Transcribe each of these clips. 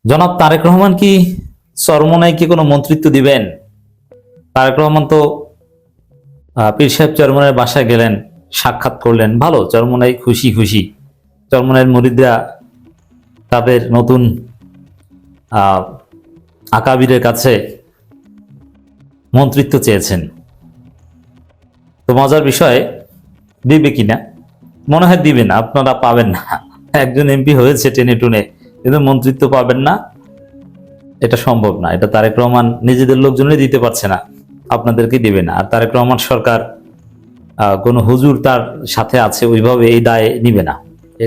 জনাব তারেক রহমান কি চরমোনাইকে কোনো মন্ত্রিত্ব দিবেন? তারেক রহমান তো পীর সাহেব চরমোনাইয়ের বাসায় গেলেন, সাক্ষাৎ করলেন, ভালো, চরমোনাই খুশি খুশি। চরমোনাইয়ের মুরিদরা তাদের নতুন আকাবিরের কাছে মন্ত্রিত্ব চেয়েছেন। তো মজার বিষয়, দিবে কিনা? মনে হয় দিবে না, আপনারা পাবেন না। একজন এমপি হয়েছে টেনে টুনে, কিন্তু মন্ত্রিত্ব পাবেন না, এটা সম্ভব না। এটা তারেক রহমান নিজেদের লোকজনই দিতে পারছে না, আপনাদেরকে দিবে না। আর তারেক রহমান সরকার কোনো হুজুর তার সাথে আছে ওইভাবে এই দায় নিবে না,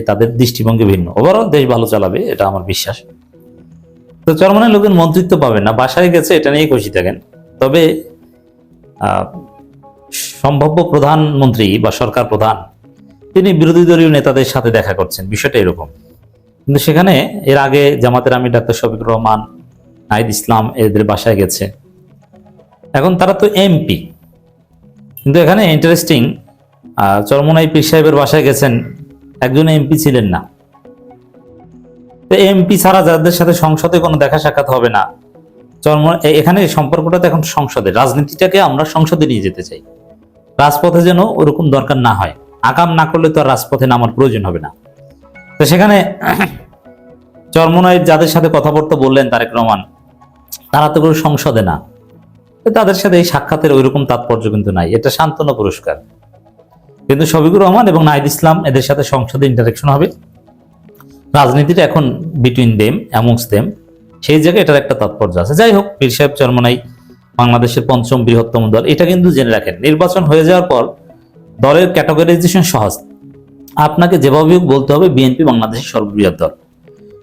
তাদের দৃষ্টিভঙ্গি ভিন্ন। ওভারঅল দেশ ভালো চালাবে, এটা আমার বিশ্বাস। তো চরমোনাইয়ের লোকজন মন্ত্রিত্ব পাবেন না, বাসায় গেছে, এটা নিয়ে খুশি থাকেন। তবে সম্ভাব্য প্রধানমন্ত্রী বা সরকার প্রধান তিনি বিরোধী দলীয় নেতাদের সাথে দেখা করছেন, বিষয়টা এরকম। কিন্তু সেখানে এর আগে জামাতের আমির ডাক্তার শফিকুর রহমান, নাহিদ ইসলাম এদের বাসায় গেছে। এখন তারা তো এমপি, কিন্তু এখানে ইন্টারেস্টিং, চরমোনাই পীর সাহেবের বাসায় গেছেন, একজন এমপি ছিলেন না। তো এমপি ছাড়া যাদের সাথে সংসদে কোনো দেখা সাক্ষাৎ হবে না, এখানে সম্পর্কটা তো এখন সংসদে, রাজনীতিটাকে আমরা সংসদে নিয়ে যেতে চাই। রাজপথে যেন ওরকম দরকার না হয়, আকাম না করলে তো আর রাজপথে নামার প্রয়োজন হবে না। তো সেখানে চরমোনাইয়ের যাদের সাথে কথাবার্তা বললেন তারেক রহমান, তারা তো কোনো সংসদে না, তাদের সাথে এই সাক্ষাতের ওইরকম তাৎপর্য কিন্তু নাই, এটা সান্ত্বনা পুরস্কার। কিন্তু শফিকুর রহমান এবং নাহিদ ইসলাম এদের সাথে সংসদে ইন্টারাকশন হবে, রাজনীতিটা এখন বিটুইন দেম, অ্যামংস দেম, সেই জায়গায় এটার একটা তাৎপর্য আছে। যাই হোক, পীর সাহেব চরমোনাই বাংলাদেশের ৫ম বৃহত্তম দল, এটা কিন্তু জেনে রাখেন। নির্বাচন হয়ে যাওয়ার পর দলের ক্যাটাগরাইজেশন সহজ, আপনাকে যেভাবে বলতে হবে বিএনপি বাংলাদেশের সর্ববৃহৎ দল,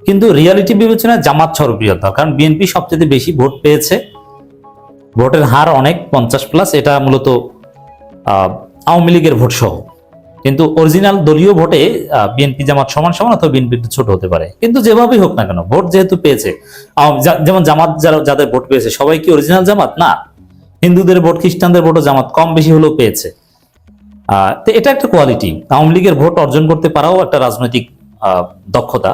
কিন্তু রিয়ালিটি বিবেচনায় জামাত সর্ববৃহৎ দল, কারণ বিএনপি সবচেয়ে বেশি ভোট পেয়েছে, ভোটের হার অনেক 50+, এটা মূলত আওয়ামী লীগের ভোট সহ। কিন্তু অরিজিনাল দলীয় ভোটে বিএনপি জামাত সমান সমান, অথবা বিএনপি একটু ছোট হতে পারে, কিন্তু যেভাবেই হোক না কেন ভোট যেহেতু পেয়েছে, যেমন জামাত যাদের ভোট পেয়েছে সবাই কি অরিজিনাল জামাত না? হিন্দুদের ভোট, খ্রিস্টানদের ভোটও জামাত কম বেশি হলেও পেয়েছে। তো এটা একটা কোয়ালিটি, আওয়ামী লীগের ভোট অর্জন করতে পারাও একটা রাজনৈতিক দক্ষতা।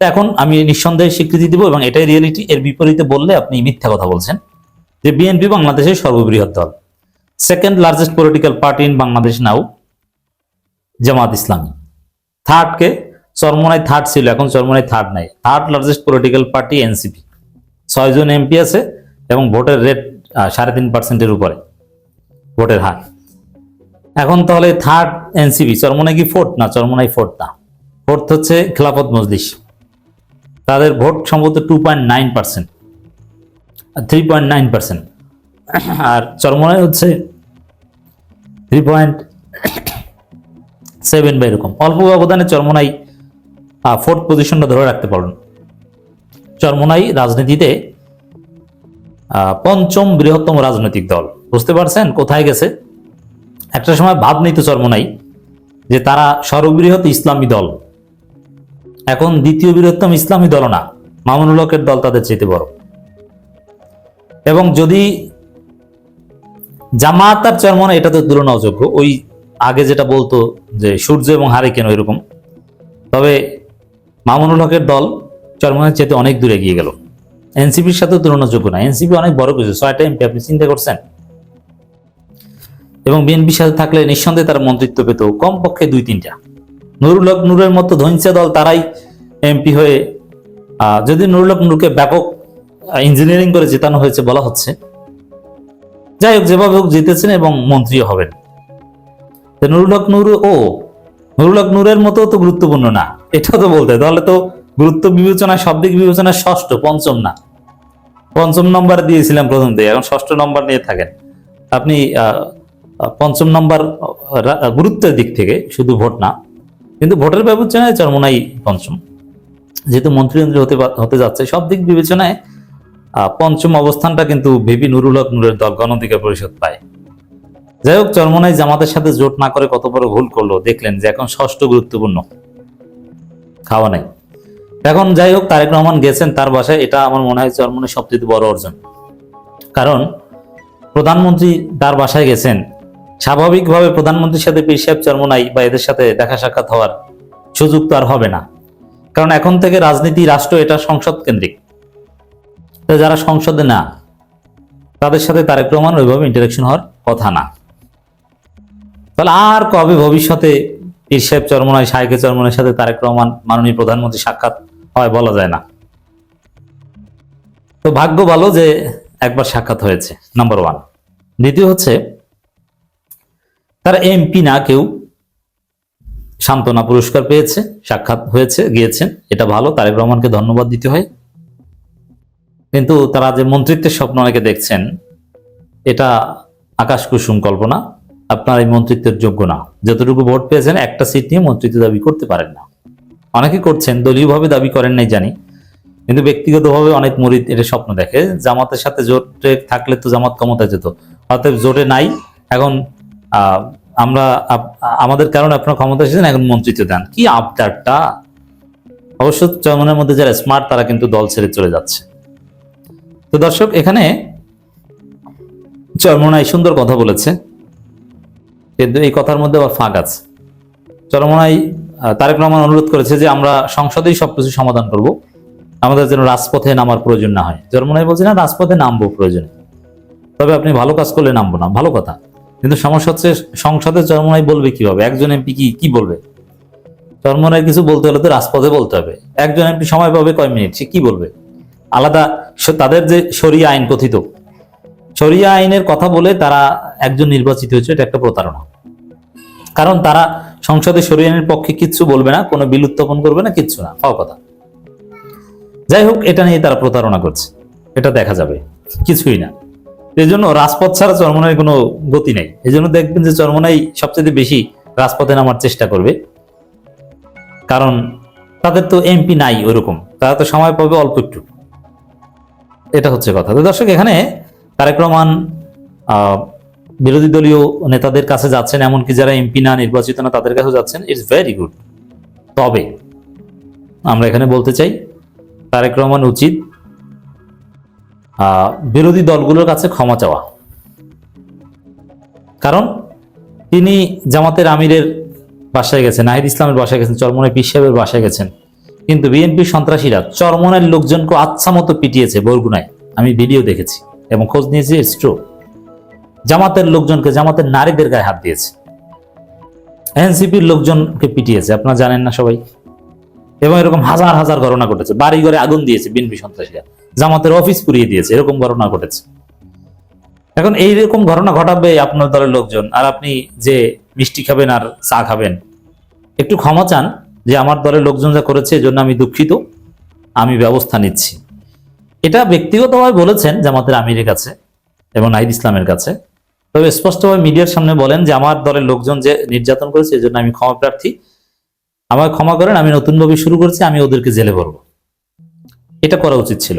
এখন আমি নিঃসন্দেহে স্বীকৃতি দিব, এবং এটাই রিয়েলিটি। এর বিপরীতে বললে আপনি মিথ্যা কথা বলছেন, যে বিএনপি বাংলাদেশের সর্ববৃহৎ দল, second largest political party in Bangladesh now Jamaat Islami. থার্ডকে, চরমোনাই থার্ড ছিল, এখন চরমোনাই থার্ড নাই, third largest political party NCP, 6 জন এমপি আছে, এবং ভোটের রেট 3.5%-এর উপরে ভোটের হার। এখন তাহলে থার্ড এনসিপি, চরমোনাই কি ফোর্থ? না, চরমোনাই ফোর্থ না, ফোর্থ হচ্ছে খেলাফত মজলিস, তাদের ভোট সম্ভবত 2.9%, 3.9%, আর চরমোনাই হচ্ছে 3.7 বা এরকম। অল্প ব্যবধানে চরমোনাই ফোর্থ পজিশনটা ধরে রাখতে পারুন। চরমোনাই রাজনীতিতে ৫ম বৃহত্তম রাজনৈতিক দল, বুঝতে পারছেন কোথায় গেছে? একটা সময় ভাব নিত চরমোনাই যে তারা সর্ববৃহৎ ইসলামী দল, এখন দ্বিতীয় বৃহত্তম ইসলামী দল না, মামুনুল হকের দল তাদের চেয়ে বড়। এবং যদি জামাত আর চরমোনাই, এটা তো তুলনা অযোগ্য, ওই আগে যেটা বলতো যে সূর্য এবং হারিকেন ওইরকম। তবে মামুনুল হকের দল চরমোনাইয়ের চেয়ে অনেক দূরে এগিয়ে গেল, এনসিপির সাথে তুলনাযোগ্য না। এনসিপি অনেক বড় কিছু, 6টা এমপি, আপনি চিন্তা করছেন? এবং বিএনপির সাথে থাকলে নিঃসন্দেহে তারা মন্ত্রিত্ব পেত কমপক্ষে 2-3টা। নুরুল হক নূরের মতো ধৈঞ্চা দল, তারাই এমপি হয়ে, যদি নুরুল হক নূরকে ব্যাপক ইঞ্জিনিয়ারিং করে জেতানো হয়েছে বলা হচ্ছে। যাই হোক, যেভাবে হোক জিতেছেন এবং মন্ত্রীও হবেন। নুরুল হক নূরের মতো তো গুরুত্বপূর্ণ না, এটা তো বলতে, তাহলে তো গুরুত্ব বিবেচনায়, সব দিক বিবেচনায় ষষ্ঠ, পঞ্চম না। 5ম নম্বর দিয়েছিলাম প্রথম থেকে, এখন 6ষ্ঠ নম্বর নিয়ে থাকেন আপনি। 5ম নম্বর গুরুত্বের দিক থেকে, শুধু ভোট না, কিন্তু ভোটের বিবেচনায় চরমোনাই 5ম, যেহেতু মন্ত্রী হতে যাচ্ছে, সব দিক বিবেচনায় 5ম অবস্থানটা কিন্তু ভিপি নুরুল হক নূরের দল গণ অধিকার পরিষদ পায়। যাই হোক, চরমোনাই জামাতের সাথে জোট না করে কত বড় ভুল করলো, দেখলেন যে এখন 6ষ্ঠ গুরুত্বপূর্ণ, খাওয়া নাই। এখন যাই হোক, তারেক রহমান গেছেন তার বাসায়, এটা আমার মনে হয় চরমোনাই সবচেয়ে বড় অর্জন। কারণ প্রধানমন্ত্রী তার বাসায় গেছেন, স্বাভাবিকভাবে প্রধানমন্ত্রীর সাথে পীর সাহেব চরমোনাই বা এদের সাথে দেখা সাক্ষাৎ হওয়ার সুযোগ তো আর হবে না, কারণ এখন থেকে রাজনীতি, রাষ্ট্র এটা সংসদ কেন্দ্রিক। তো যারা সংসদে না, তাদের সাথে তারেক রহমান ওইভাবে ইন্টারাকশন হওয়ার কথা না। তাহলে আর কবে ভবিষ্যতে পীর সাহেব চরমনাই, শায়েখে চরমনাইয়ের সাথে তারেক রহমান মাননীয় প্রধানমন্ত্রী সাক্ষাৎ হয় বলা যায় না। তো ভাগ্য ভালো যে একবার সাক্ষাৎ হয়েছে, নাম্বার 1। দ্বিতীয় হচ্ছে, তারা এমপি না কেউ সান্ত্বনা পুরস্কার পেয়েছে, সাক্ষাৎ হয়েছে, গিয়েছেন, এটা ভালো, তারেক রহমানকে ধন্যবাদ দিতে হয়। কিন্তু তারা যে মন্ত্রিত্বের স্বপ্ন অনেকে দেখছেন, এটা আকাশ কুসুম কল্পনা। আপনার এই মন্ত্রিত্বের যোগ্য না। যতটুকু ভোট পেয়েছেন, একটা সিট নিয়ে মন্ত্রিত্ব দাবি করতে পারেন না। অনেকে করছেন, দলীয়ভাবে দাবি করেন নাই জানি, কিন্তু ব্যক্তিগতভাবে অনেক মুরিদ এটা স্বপ্ন দেখে, জামাতের সাথে জোটে থাকলে তো জামাত ক্ষমতায় যেত, অতএব জোটে নাই, এখন আমরা আমাদের কারণে আপনার ক্ষমতা এসেছেন, এখন মন্ত্রিত্ব দেন। কি আবদারটা! অবশ্য চরমনের মধ্যে যারা স্মার্ট তারা কিন্তু দল ছেড়ে চলে যাচ্ছে। তো দর্শক, এখানে চরমনাই সুন্দর কথা বলেছে, কিন্তু এই কথার মধ্যে আবার ফাঁক আছে। চরমনাই তারেক রহমান অনুরোধ করেছে যে আমরা সংসদেই সবকিছু সমাধান করব, আমাদের যেন রাজপথে নামার প্রয়োজন না হয়। চরমনাই বলছে না, রাজপথে নামবো প্রয়োজনে, তবে আপনি ভালো কাজ করলে নামবো না, ভালো কথা। কিন্তু সমস্যা হচ্ছে, সংসদে চরমনাই বলবে কিভাবে? একজন এমপি কি বলবে? চরমনাই কিছু বলতে হলে তো রাজপথে বলতে হবে। একজন এমপি সময় পাবে কয় মিনিট, সে কি বলবে? আলাদা তাদের যে শরিয়া আইন, কথিত শরিয়া আইনের কথা বলে তারা একজন নির্বাচিত হয়েছে, এটা একটা প্রতারণা। কারণ তারা সংসদে শরিয়া আইনের পক্ষে কিচ্ছু বলবে না, কোনো বিল উত্থাপন করবে না, কিচ্ছু না, পাওয়া কথা। যাই হোক, এটা নিয়ে তারা প্রতারণা করছে, এটা দেখা যাবে, কিছুই না। এই জন্য রাজপথ ছাড়া চরমনাইয়ের কোনো গতি নেই। এই জন্য দেখবেন যে চরমনাই সবচেয়ে বেশি রাজপথে নামার চেষ্টা করবে, কারণ তাদের তো এমপি নাই ওরকম, তারা তো সময় পাবে অল্প একটু। এটা হচ্ছে কথা। তো দর্শক, এখানে তারেক রহমান বিরোধী দলীয় নেতাদের কাছে যাচ্ছেন, এমনকি যারা এমপি না, নির্বাচিত না, তাদের কাছে যাচ্ছেন, ইটস ভেরি গুড। তবে আমরা এখানে বলতে চাই, তারেক রহমান উচিত বিরোধী দলগুলোর কাছে ক্ষমা চাওয়া। কারণ তিনি জামাতের আমিরের বাসায় গেছেন, নাহিদ ইসলামের বাসায় গেছেন, চরমনাই পীর সাহেবের বাসায় গেছেন, কিন্তু বিএনপি সন্ত্রাসীরা চরমনাইয়ের লোকজনকে আচ্ছা মতো পিটিয়েছে বরগুনায়। আমি ভিডিও দেখেছি এবং খোঁজ নিয়েছি, ইটস ট্রু। জামাতের লোকজনকে, জামাতের নারীদের গায়ে হাত দিয়েছে, এনসিপির লোকজনকে পিটিয়েছে, আপনারা জানেন না সবাই। এবং এরকম হাজার হাজার ঘটনা ঘটেছে। বাড়ি ঘরে আগুন দিয়েছে বিএনপি সন্ত্রাসীরা, জামাতের অফিস পুড়িয়ে দিয়েছে, এরকম ঘটনা ঘটেছে। এখন এইরকম ঘটনা ঘটাবে আপনার দলের লোকজন, আর আপনি যে মিষ্টি খাবেন আর চা খাবেন। একটু ক্ষমা চান যে আমার দলের লোকজন যা করেছে এজন্য আমি দুঃখিত, আমি ব্যবস্থা নিচ্ছি। এটা ব্যক্তিগতভাবে বলেছেন জামাতের আমিরের কাছে এবং নাহিদ ইসলামের কাছে। তবে স্পষ্টভাবে মিডিয়ার সামনে বলেন যে আমার দলের লোকজন যে নির্যাতন করেছে এজন্য আমি ক্ষমা প্রার্থী, আমাকে ক্ষমা করেন, আমি নতুনভাবে শুরু করছি, আমি ওদেরকে জেলে ভরবো। এটা করা উচিত ছিল।